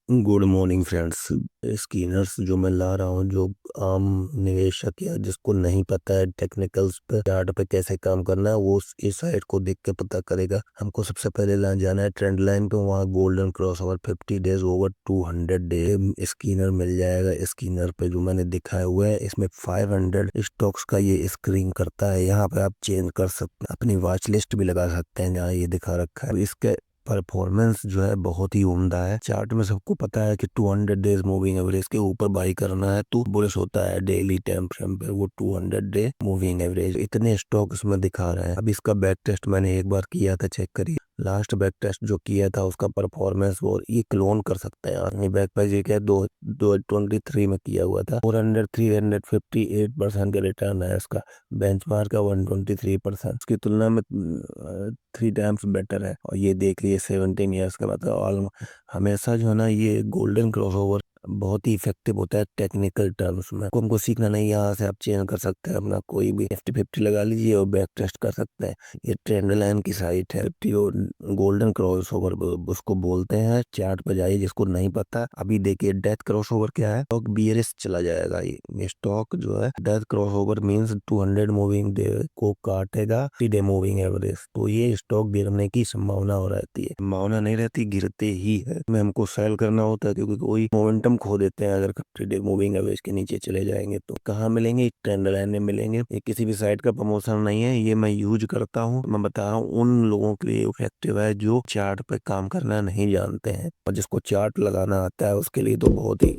Good morning friends. स्कीनर्स जो मैं ला रहा हूँ, जो आम निवेशक या जिसको नहीं पता है टेक्निकल्स पे चार्ट पे कैसे काम करना है, वो इस साइट को देख के पता करेगा। हमको सबसे पहले जाना है ट्रेंड लाइन पे। वहाँ golden cross over 50 days over 200 day screener मिल जाएगा। स्कीनर पे जो मैंने दिखाया हुआ है, इसमें 500 स्टॉक्स का ये स्क्रीन करता है। यहाँ पे आप चेंज कर सकते हैं, अपनी वॉच लिस्ट भी लगा सकते हैं जहाँ ये दिखा रखा है। इसके परफॉर्मेंस जो है बहुत ही उम्दा है। चार्ट में सबको पता है कि 200 डेज मूविंग एवरेज के ऊपर बाई करना है तो बुलिश होता है। डेली टाइम फ्रेम पे वो 200 डे मूविंग एवरेज इतने स्टॉक इसमें दिखा रहे हैं। अब इसका बैक टेस्ट मैंने एक बार किया था, चेक करिए। लास्ट बैक टेस्ट जो किया था उसका परफॉर्मेंस वो ये क्लोन कर सकते हैं आप। बैक पे जी क्या 2023 में किया हुआ था। 358% का रिटर्न है इसका। बेंचमार्क का 123%, उसकी तुलना में 3 टाइम्स बेटर है। और ये देख लिए 17 ईयर्स का मतलब ऑल हमेशा जो है ना, ये गोल्डन क्रॉसओवर बहुत ही इफेक्टिव होता है टेक्निकल टर्म्स में। हमको सीखना नहीं, यहाँ से आप चेंज कर सकते हैं अपना कोई भी निफ्टी 50 लगा लीजिए और बैक टेस्ट कर सकते हैं। ये ट्रेंड लाइन की साइट है 50 और गोल्डन क्रॉसओवर उसको बोलते हैं। चार्ट पर जाइए जिसको नहीं पता। अभी देखिए डेथ क्रॉसओवर क्या है, स्टॉक बियरिश चला जाएगा। ये स्टॉक जो है death crossover means 200 moving day को काटेगा 30 डे मूविंग एवरेज। तो ये स्टॉक गिरने की संभावना हो रहती है, संभावना नहीं रहती, गिरते ही है। में हमको सेल करना होता है क्योंकि कोई मोमेंटम खो देते हैं। अगर 50 डे मूविंग एवरेज के नीचे चले जाएंगे तो कहाँ मिलेंगे? ट्रेंड लाइन में मिलेंगे। ये किसी भी साइट का प्रमोशन नहीं है, ये मैं यूज करता हूँ। मैं बता रहा हूँ उन लोगों के लिए इफेक्टिव है जो चार्ट पे काम करना नहीं जानते हैं, और जिसको चार्ट लगाना आता है उसके लिए तो बहुत ही